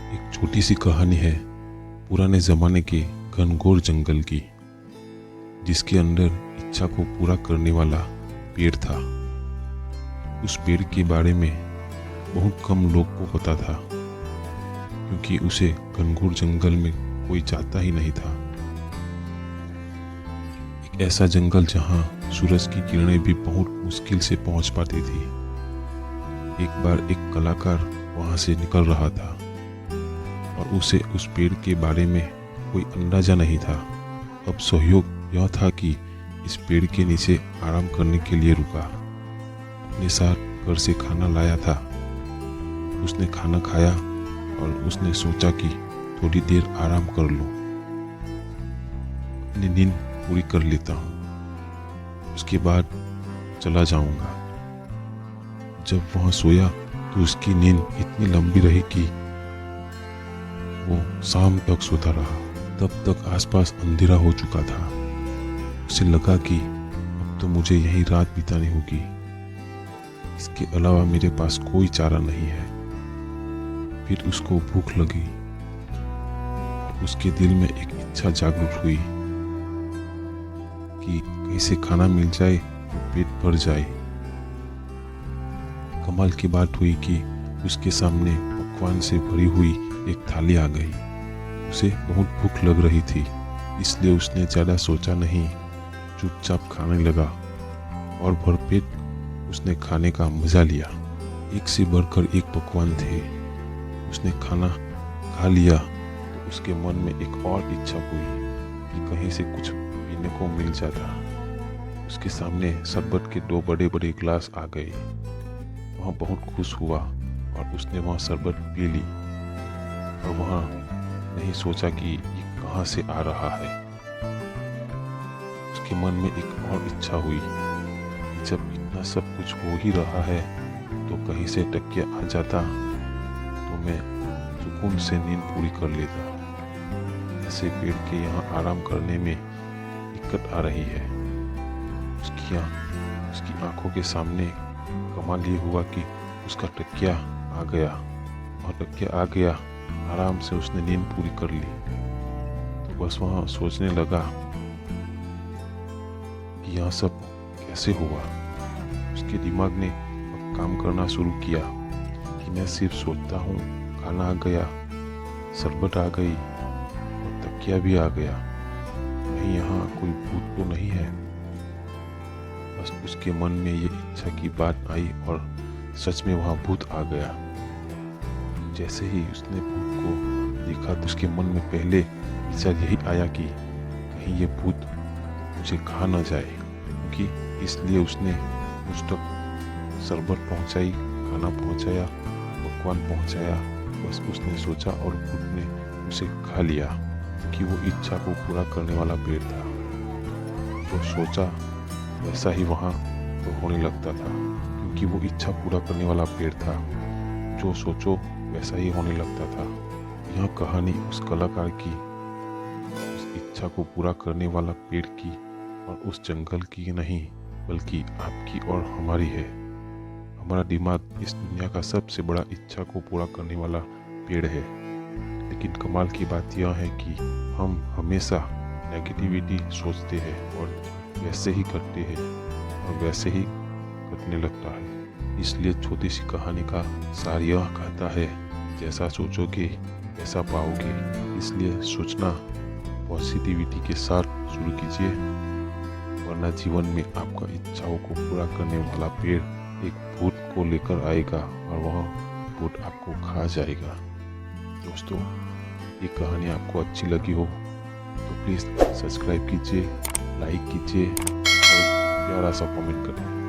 एक छोटी सी कहानी है पुराने ज़माने के घनघोर जंगल की, जिसके अंदर इच्छा को पूरा करने वाला पेड़ था। उस पेड़ के बारे में बहुत कम लोग को पता था, क्योंकि उसे घनघोर जंगल में कोई जाता ही नहीं था। एक ऐसा जंगल जहां सूरज की किरणें भी बहुत मुश्किल से पहुंच पाती थी। एक बार एक कलाकार वहां से निकल रहा था और उसे उस पेड़ के बारे में कोई अंदाजा नहीं था। अब सहयोग यह था कि इस पेड़ के नीचे आराम करने के लिए रुका। अपने साथ घर से खाना लाया था। उसने खाना खाया और उसने सोचा कि थोड़ी देर आराम कर लूं, अपनी नींद पूरी कर लेता हूं, उसके बाद चला जाऊंगा। जब वह सोया तो उसकी नींद इतनी लंबी रही कि वो शाम तक सोता रहा। तब तक आसपास अंधेरा हो चुका था। उसे लगा कि अब तो मुझे यहीं रात बितानी होगी, इसके अलावा मेरे पास कोई चारा नहीं है। फिर उसको भूख लगी। उसके दिल में एक इच्छा जागरूक हुई कि कैसे खाना मिल जाए तो पेट भर जाए। कमाल की बात हुई कि उसके सामने पकवान से भरी हुई एक थाली आ गई। उसे बहुत भूख लग रही थी, इसलिए उसने ज़्यादा सोचा नहीं, चुपचाप खाने लगा और भरपेट उसने खाने का मजा लिया। एक से बढ़कर एक पकवान थे। उसने खाना खा लिया तो उसके मन में एक और इच्छा हुई कि कहीं से कुछ पीने को मिल जाता। उसके सामने शरबत के 2 बड़े बड़े गिलास आ गए। वह बहुत खुश हुआ और उसने वह शरबत पी ली और वह नहीं सोचा कि ये कहाँ से आ रहा है। उसके मन में एक और इच्छा हुई, जब इतना सब कुछ हो ही रहा है तो कहीं से टकिया आ जाता तो मैं सुकून से नींद पूरी कर लेता। ऐसे पेड़ के यहाँ आराम करने में दिक्कत आ रही है। उसकी आंखों के सामने कमाल ये हुआ कि उसका तकिया आ गया और तकिया आ गया। आराम से उसने नींद पूरी कर ली। तो बस वहाँ सोचने लगा कि यह सब कैसे हुआ। उसके दिमाग ने अब काम करना शुरू किया कि मैं सिर्फ सोचता हूँ, खाना आ गया, शरबत आ गई और तकिया भी आ गया, कहीं यहाँ कोई भूत तो नहीं है। बस उसके मन में ये इच्छा की बात आई और सच में वहाँ भूत आ गया। जैसे ही उसने भूत को देखा तो उसके मन में पहले विचार यही आया कि कहीं ये भूत मुझे खा न जाए, क्योंकि इसलिए उसने मुझ तक शरबत पहुँचाई, खाना पहुँचाया, पकवान पहुँचाया। बस उसने सोचा और भूत ने उसे खा लिया, क्योंकि वो इच्छा को पूरा करने वाला पेड़ था। जो सोचा वैसा ही वहाँ तो होने लगता था, क्योंकि वो इच्छा पूरा करने वाला पेड़ था। जो सोचो वैसा ही होने लगता था। यह कहानी उस कलाकार की, उस इच्छा को पूरा करने वाला पेड़ की और उस जंगल की नहीं, बल्कि आपकी और हमारी है। हमारा दिमाग इस दुनिया का सबसे बड़ा इच्छा को पूरा करने वाला पेड़ है। लेकिन कमाल की बात यह है कि हम हमेशा नेगेटिविटी सोचते हैं और वैसे ही करते हैं और वैसे ही घटने लगता है। इसलिए छोटी सी कहानी का सार यह कहता है, जैसा सोचोगे वैसा पाओगे। इसलिए सोचना पॉजिटिविटी के साथ शुरू कीजिए, वरना जीवन में आपका इच्छाओं को पूरा करने वाला पेड़ एक भूत को लेकर आएगा और वह भूत आपको खा जाएगा। दोस्तों, ये कहानी आपको अच्छी लगी हो तो प्लीज़ सब्सक्राइब कीजिए, लाइक कीजिए और प्यारा सा कमेंट करें।